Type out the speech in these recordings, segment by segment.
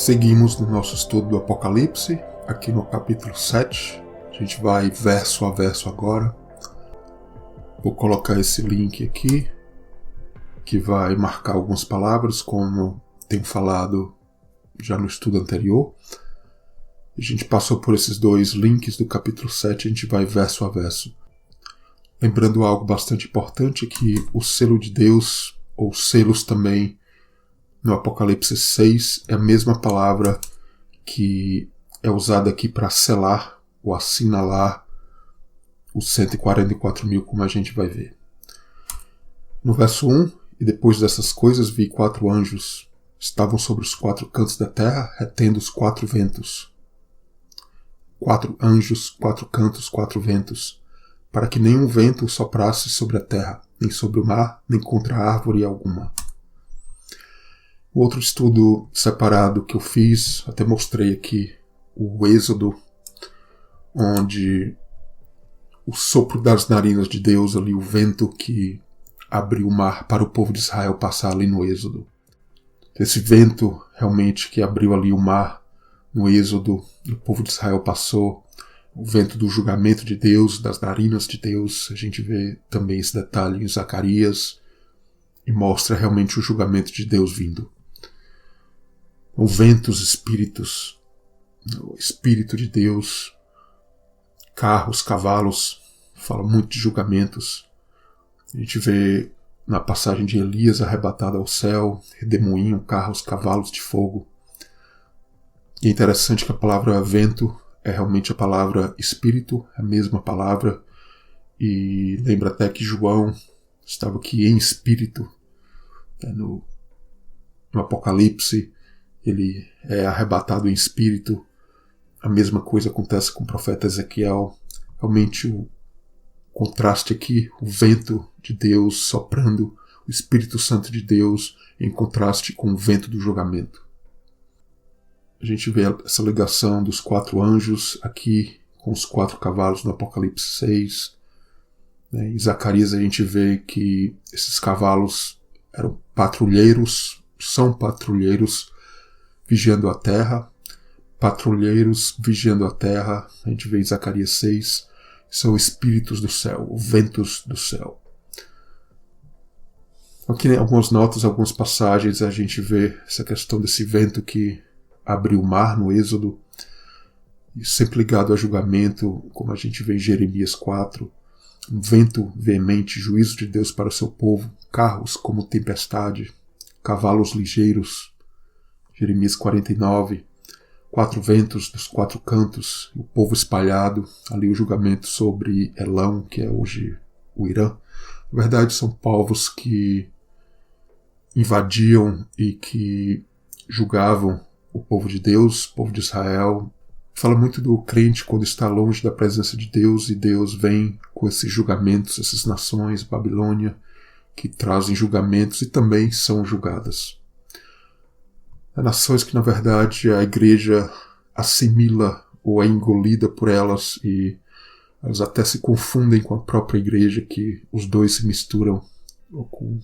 Seguimos no nosso estudo do Apocalipse, aqui no capítulo 7. A gente vai verso a verso agora. Vou colocar esse link aqui, que vai marcar algumas palavras, como tenho falado já no estudo anterior. A gente passou por esses dois links do capítulo 7, a gente vai verso a verso. Lembrando algo bastante importante, que o selo de Deus, ou selos também, no Apocalipse 6, é a mesma palavra que é usada aqui para selar ou assinalar os 144 mil, como a gente vai ver. No verso 1, e depois dessas coisas vi 4 anjos, estavam sobre os 4 cantos da terra, retendo os 4 ventos. 4 anjos, 4 cantos, 4 ventos, para que nenhum vento soprasse sobre a terra, nem sobre o mar, nem contra árvore alguma. O outro estudo separado que eu fiz, até mostrei aqui, o Êxodo, onde o sopro das narinas de Deus ali, o vento que abriu o mar para o povo de Israel passar ali no Êxodo. Esse vento realmente que abriu ali o mar no Êxodo, o povo de Israel passou, o vento do julgamento de Deus, das narinas de Deus, a gente vê também esse detalhe em Zacarias, e mostra realmente o julgamento de Deus vindo. O vento, os espíritos, o Espírito de Deus, carros, cavalos, fala muito de julgamentos. A gente vê na passagem de Elias arrebatado ao céu, redemoinho, carros, cavalos de fogo. E é interessante que a palavra vento é realmente a palavra espírito, a mesma palavra, e lembra até que João estava aqui em espírito, no Apocalipse, ele é arrebatado em espírito. A mesma coisa acontece com o profeta Ezequiel. Realmente o contraste aqui, o vento de Deus soprando, o Espírito Santo de Deus em contraste com o vento do julgamento. A gente vê essa ligação dos 4 anjos aqui com os 4 cavalos no Apocalipse 6. Em Zacarias a gente vê que esses cavalos eram patrulheiros, são patrulheiros vigiando a terra, patrulheiros vigiando a terra. A gente vê em Zacarias 6, são espíritos do céu, ventos do céu. Aqui em algumas notas, algumas passagens, a gente vê essa questão desse vento que abriu o mar no Êxodo, e sempre ligado a julgamento, como a gente vê em Jeremias 4, um vento veemente, juízo de Deus para o seu povo, carros como tempestade, cavalos ligeiros, Jeremias 49, 4 ventos dos 4 cantos, o povo espalhado, ali o julgamento sobre Elão, que é hoje o Irã. Na verdade, são povos que invadiam e que julgavam o povo de Deus, o povo de Israel. Fala muito do crente quando está longe da presença de Deus, e Deus vem com esses julgamentos, essas nações, Babilônia, que trazem julgamentos e também são julgadas. Nações que, na verdade, a igreja assimila ou é engolida por elas, e elas até se confundem com a própria igreja, que os dois se misturam.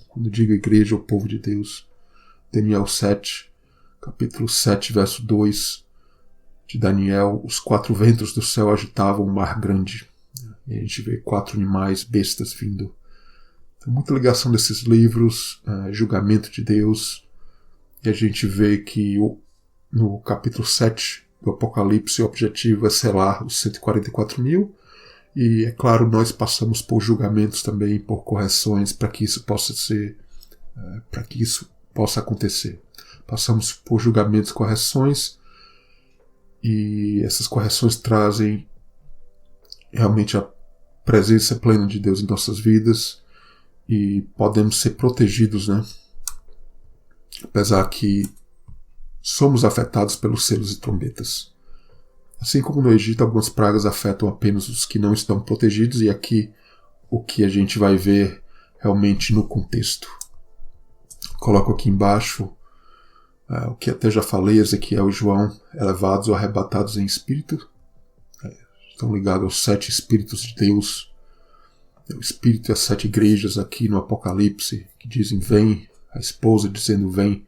Quando digo igreja, o povo de Deus. Daniel 7, capítulo 7, verso 2 de Daniel, os 4 ventos do céu agitavam o mar grande. E a gente vê 4 animais, bestas vindo. Tem muita ligação desses livros, julgamento de Deus. E a gente vê que no capítulo 7 do Apocalipse o objetivo é selar os 144 mil. E é claro, nós passamos por julgamentos também, por correções, para que isso possa acontecer. Passamos por julgamentos, correções, e essas correções trazem realmente a presença plena de Deus em nossas vidas, e podemos ser protegidos, né? Apesar que somos afetados pelos selos e trombetas. Assim como no Egito, algumas pragas afetam apenas os que não estão protegidos, e aqui o que a gente vai ver realmente no contexto. Coloco aqui embaixo o que até já falei, Ezequiel e João, elevados ou arrebatados em espírito, estão ligados aos 7 espíritos de Deus, o espírito e as 7 igrejas aqui no Apocalipse, que dizem vem, a esposa dizendo vem.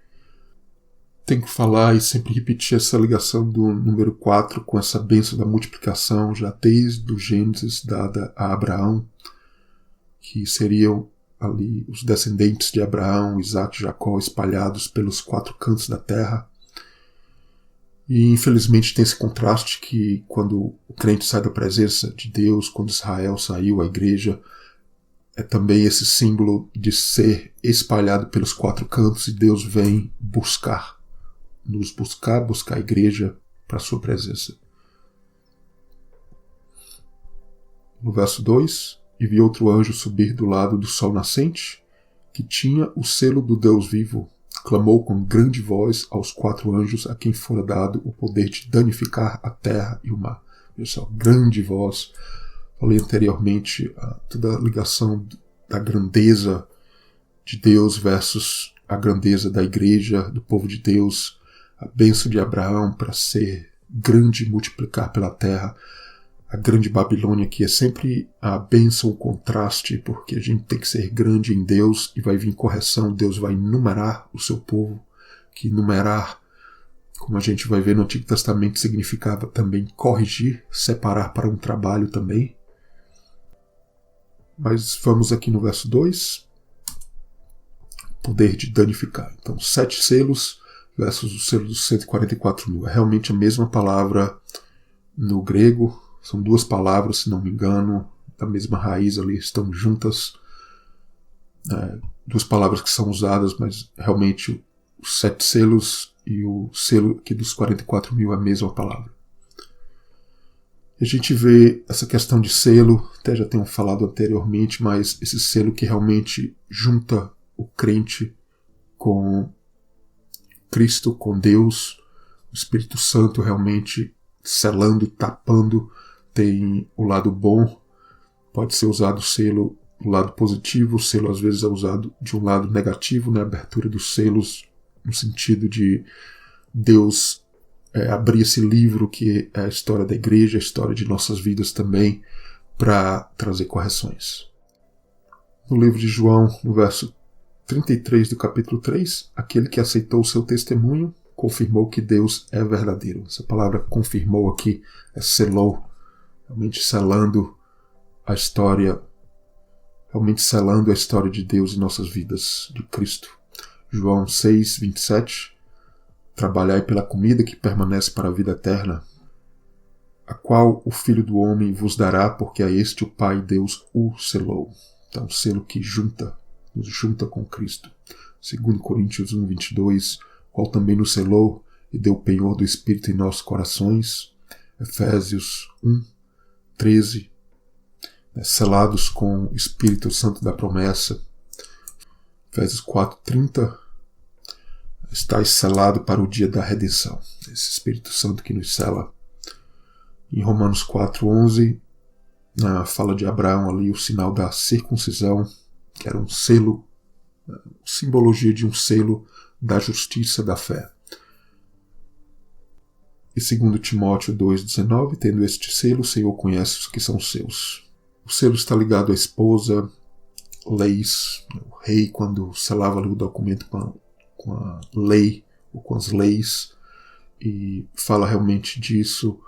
tenho que falar e sempre repetir essa ligação do número 4 com essa bênção da multiplicação, já desde o Gênesis dada a Abraão, que seriam ali os descendentes de Abraão, Isaac e Jacó espalhados pelos 4 cantos da terra. E infelizmente tem esse contraste que quando o crente sai da presença de Deus, quando Israel saiu, a igreja, é também esse símbolo de ser espalhado pelos 4 cantos e Deus vem buscar a igreja para a sua presença. No verso 2, e vi outro anjo subir do lado do sol nascente, que tinha o selo do Deus vivo. Clamou com grande voz aos 4 anjos a quem fora dado o poder de danificar a terra e o mar. Veja só, grande voz. Falei anteriormente toda a ligação da grandeza de Deus versus a grandeza da igreja, do povo de Deus, a bênção de Abraão para ser grande e multiplicar pela terra, a grande Babilônia, que é sempre a bênção, o contraste, porque a gente tem que ser grande em Deus e vai vir correção, Deus vai numerar o seu povo, que numerar, como a gente vai ver no Antigo Testamento, significava também corrigir, separar para um trabalho também. Mas vamos aqui no verso 2, poder de danificar. Então, 7 selos versus o selo dos 144 mil. É realmente a mesma palavra no grego. São 2 palavras, se não me engano, da mesma raiz ali, estão juntas. 2 palavras que são usadas, mas realmente os 7 selos e o selo aqui dos 44 mil é a mesma palavra. A gente vê essa questão de selo, até já tenho falado anteriormente, mas esse selo que realmente junta o crente com Cristo, com Deus, o Espírito Santo realmente selando, tapando. Tem o lado bom, pode ser usado o selo do lado positivo, o selo às vezes é usado de um lado negativo, né? A abertura dos selos no sentido de Deus abrir esse livro que é a história da igreja, a história de nossas vidas também, para trazer correções. No livro de João, no verso 33 do capítulo 3, aquele que aceitou o seu testemunho confirmou que Deus é verdadeiro. Essa palavra confirmou aqui é selou, realmente selando a história de Deus em nossas vidas, de Cristo. João 6, 27, trabalhai pela comida que permanece para a vida eterna, a qual o Filho do Homem vos dará, porque a este o Pai Deus o selou. Então, o selo que nos junta com Cristo. 2 Coríntios 1, 22, qual também nos selou e deu o penhor do Espírito em nossos corações. Efésios 1, 13, selados com o Espírito Santo da promessa. Efésios 4, 30, estáis selado para o dia da redenção. Esse Espírito Santo que nos sela. Em Romanos 4, 11, na fala de Abraão ali, o sinal da circuncisão, que era um selo, simbologia de um selo da justiça da fé. E 2 Timóteo 2,19, tendo este selo, o Senhor conhece os que são seus. O selo está ligado à esposa, leis. O rei, quando selava ali o documento com a lei, ou com as leis, e fala realmente disso,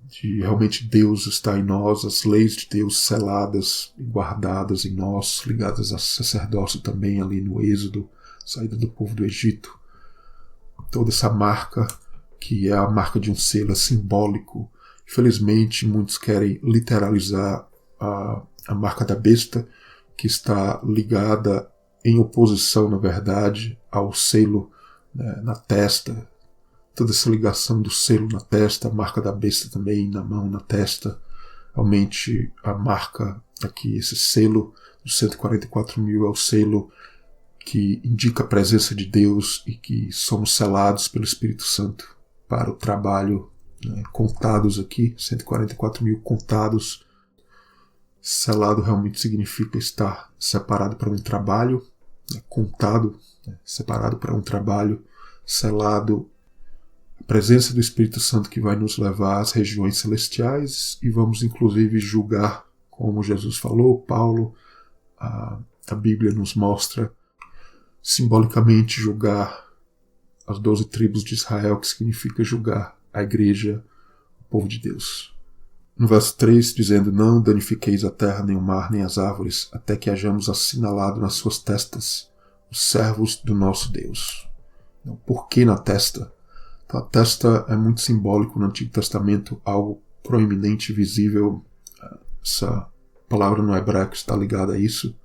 de realmente Deus está em nós, as leis de Deus seladas e guardadas em nós, ligadas a sacerdócio também ali no Êxodo, saída do povo do Egito. Toda essa marca, que é a marca de um selo, é simbólico. Infelizmente, muitos querem literalizar a marca da besta, que está ligada em oposição, na verdade, ao selo, né, na testa. Toda essa ligação do selo na testa, a marca da besta também na mão, na testa. Realmente a marca aqui, esse selo dos 144 mil é o selo que indica a presença de Deus e que somos selados pelo Espírito Santo para o trabalho, né, contados aqui, 144 mil contados. Selado realmente significa estar separado para um trabalho, né, contado, né, separado para um trabalho, selado. A presença do Espírito Santo que vai nos levar às regiões celestiais e vamos inclusive julgar, como Jesus falou, Paulo, a Bíblia nos mostra, simbolicamente julgar as 12 tribos de Israel, que significa julgar a igreja, o povo de Deus. No verso 3, dizendo: não danifiqueis a terra, nem o mar, nem as árvores, até que hajamos assinalado nas suas testas os servos do nosso Deus. Então, por que na testa? Então, a testa é muito simbólico no Antigo Testamento, algo proeminente, visível. Essa palavra no hebraico está ligada a isso.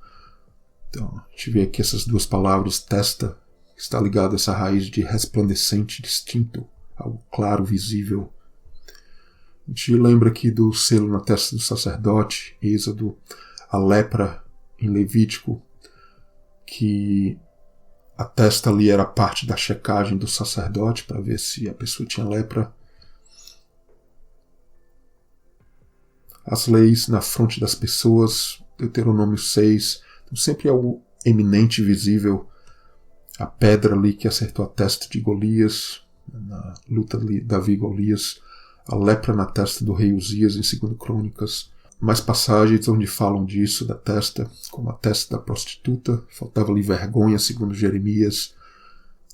Então, a gente vê aqui essas duas palavras, testa, está ligada a essa raiz de resplandecente, distinto, algo claro, visível. A gente lembra aqui do selo na testa do sacerdote, Êxodo, a lepra em Levítico, que a testa ali era parte da checagem do sacerdote para ver se a pessoa tinha lepra. As leis na fronte das pessoas, Deuteronômio 6, então sempre algo eminente, visível. A pedra ali que acertou a testa de Golias, na luta de Davi e Golias, a lepra na testa do rei Uzias em 2 Crônicas, mais passagens onde falam disso, da testa, como a testa da prostituta, faltava-lhe vergonha, segundo Jeremias.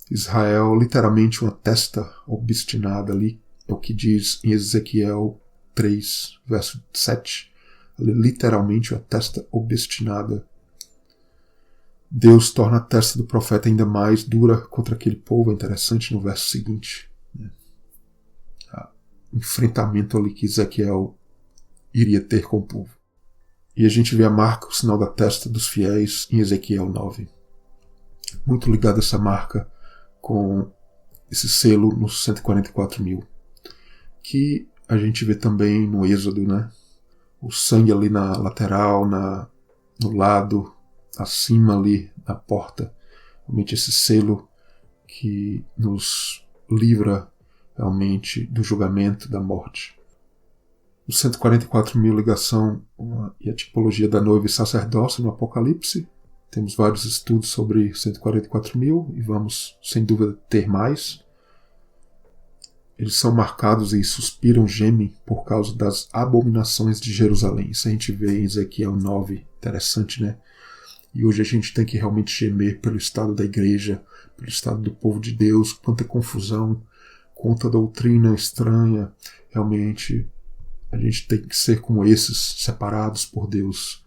Israel, literalmente uma testa obstinada ali, é o que diz em Ezequiel 3, verso 7, literalmente uma testa obstinada. Deus torna a testa do profeta ainda mais dura contra aquele povo, é interessante no verso seguinte. O enfrentamento ali que Ezequiel iria ter com o povo. E a gente vê a marca, o sinal da testa dos fiéis em Ezequiel 9. Muito ligado essa marca com esse selo nos 144.000. Que a gente vê também no Êxodo, né? O sangue ali na lateral, no lado, acima ali na porta. Realmente esse selo que nos livra realmente do julgamento, da morte. Os 144.000, ligação e a tipologia da noiva e sacerdócio no Apocalipse. Temos vários estudos sobre 144.000 e vamos, sem dúvida, ter mais. Eles são marcados e suspiram, gemem por causa das abominações de Jerusalém. Isso a gente vê em Ezequiel 9. Interessante, né? E hoje a gente tem que realmente gemer pelo estado da igreja, pelo estado do povo de Deus, quanta confusão, quanta doutrina estranha. Realmente a gente tem que ser como esses, separados por Deus.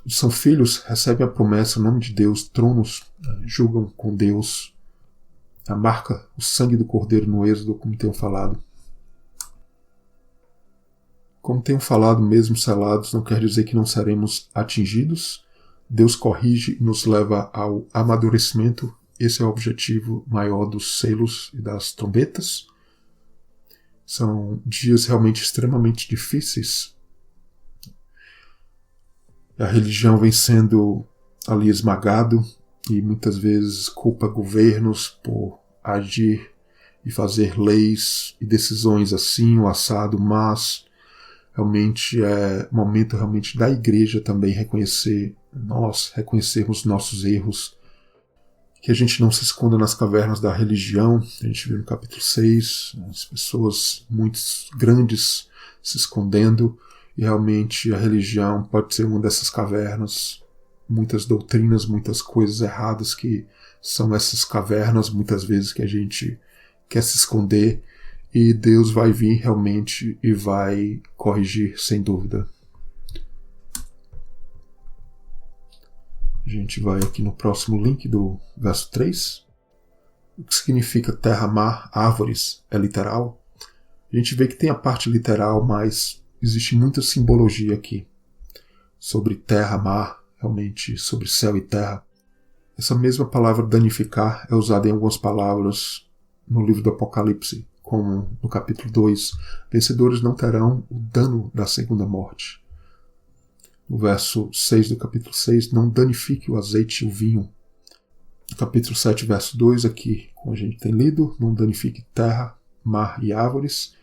São filhos, recebem a promessa, o nome de Deus, tronos, julgam com Deus. A marca, o sangue do Cordeiro no Êxodo, como tenho falado. Como tenho falado, mesmo selados, não quer dizer que não seremos atingidos. Deus corrige e nos leva ao amadurecimento. Esse é o objetivo maior dos selos e das trombetas. São dias realmente extremamente difíceis. A religião vem sendo ali esmagado e muitas vezes culpa governos por agir e fazer leis e decisões assim, o assado, mas realmente é momento realmente da igreja também reconhecermos nossos erros, que a gente não se esconda nas cavernas da religião. A gente viu no capítulo 6, as pessoas muito grandes se escondendo, e realmente a religião pode ser uma dessas cavernas, muitas doutrinas, muitas coisas erradas que são essas cavernas, muitas vezes que a gente quer se esconder, e Deus vai vir realmente e vai corrigir, sem dúvida. A gente vai aqui no próximo link do verso 3. O que significa terra, mar, árvores, é literal. A gente vê que tem a parte literal, mas existe muita simbologia aqui. Sobre terra, mar, realmente sobre céu e terra. Essa mesma palavra danificar é usada em algumas palavras no livro do Apocalipse, como no capítulo 2. Vencedores não terão o dano da segunda morte. No verso 6 do capítulo 6, não danifique o azeite e o vinho. No capítulo 7, verso 2, aqui, como a gente tem lido, não danifique terra, mar e árvores.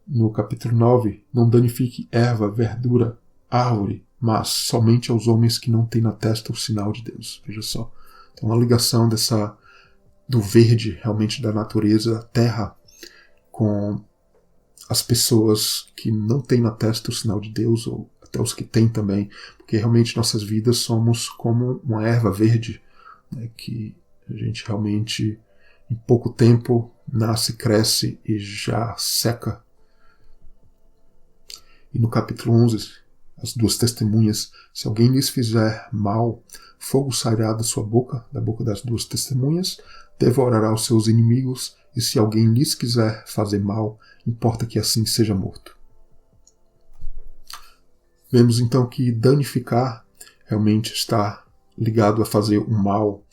No capítulo 9, não danifique erva, verdura, árvore, mas somente aos homens que não têm na testa o sinal de Deus. Veja só. Então, a ligação do verde, realmente da natureza, a terra, com as pessoas que não têm na testa o sinal de Deus, ou até os que têm também, porque realmente nossas vidas somos como uma erva verde, né, que A gente realmente, em pouco tempo, nasce, cresce e já seca. E no capítulo 11, as duas testemunhas: se alguém lhes fizer mal, fogo sairá da sua boca, da boca das duas testemunhas, devorará os seus inimigos, e se alguém lhes quiser fazer mal, importa que assim seja morto. Vemos então que danificar realmente está ligado a fazer o mal.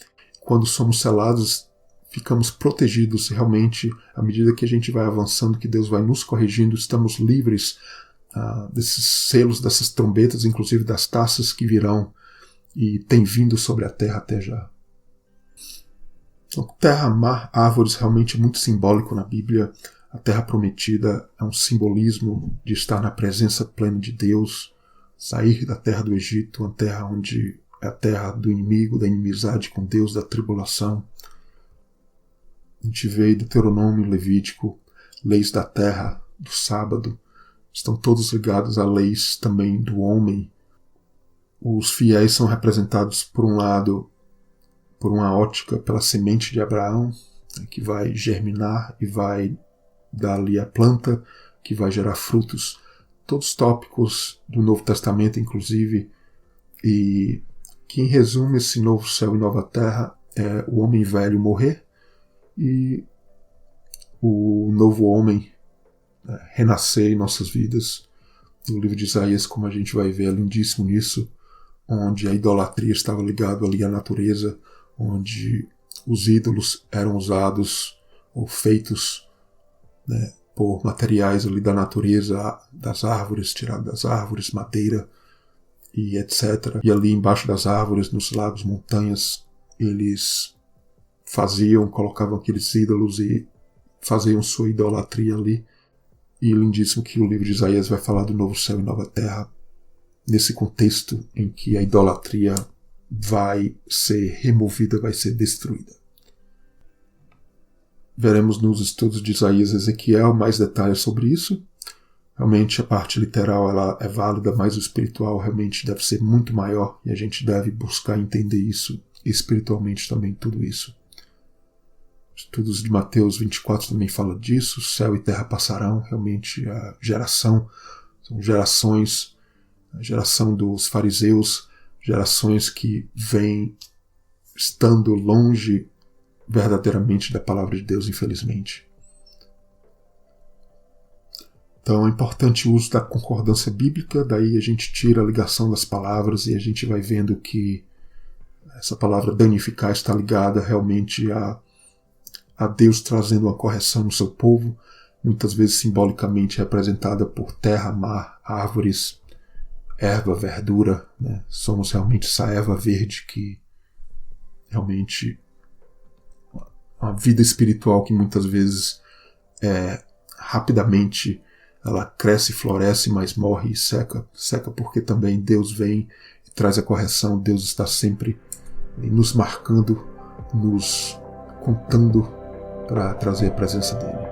Quando somos selados, ficamos protegidos realmente à medida que a gente vai avançando, que Deus vai nos corrigindo, estamos livres desses selos, dessas trombetas, inclusive das taças que virão e têm vindo sobre a terra até já. Então, terra, mar, árvores, realmente é muito simbólico na Bíblia. A terra prometida é um simbolismo de estar na presença plena de Deus, sair da terra do Egito, uma terra onde é a terra do inimigo, da inimizade com Deus, da tribulação. A gente vê em Deuteronômio, Levítico, leis da terra, do sábado, estão todos ligados a leis também do homem. Os fiéis são representados, por um lado, por uma ótica, pela semente de Abraão, que vai germinar e vai dar ali a planta, que vai gerar frutos. Todos tópicos do Novo Testamento, inclusive, e que, em resumo, esse novo céu e nova terra é o homem velho morrer e o novo homem renascer em nossas vidas. No livro de Isaías, como a gente vai ver, é lindíssimo nisso, onde a idolatria estava ligada ali à natureza, onde os ídolos eram usados ou feitos por materiais ali da natureza, das árvores, tirado das árvores, madeira e etc. E ali embaixo das árvores, nos lagos, montanhas, eles colocavam aqueles ídolos e faziam sua idolatria ali. E lindíssimo que o livro de Isaías vai falar do novo céu e nova terra, nesse contexto em que a idolatria vai ser removida, vai ser destruída. Veremos nos estudos de Isaías e Ezequiel mais detalhes sobre isso. Realmente a parte literal ela é válida, mas o espiritual realmente deve ser muito maior e a gente deve buscar entender isso espiritualmente também, tudo isso. Estudos de Mateus 24 também falam disso, céu e terra passarão, realmente são gerações, a geração dos fariseus, gerações que vêm estando longe verdadeiramente da palavra de Deus, infelizmente. Então é importante o uso da concordância bíblica, daí a gente tira a ligação das palavras e a gente vai vendo que essa palavra danificar está ligada realmente a Deus trazendo uma correção no seu povo, muitas vezes simbolicamente representada por terra, mar, árvores, erva, verdura. Somos realmente essa erva verde que realmente uma vida espiritual que muitas vezes rapidamente ela cresce, floresce, mas morre e seca. Seca porque também Deus vem e traz a correção. Deus está sempre nos marcando, nos contando para trazer a presença dele.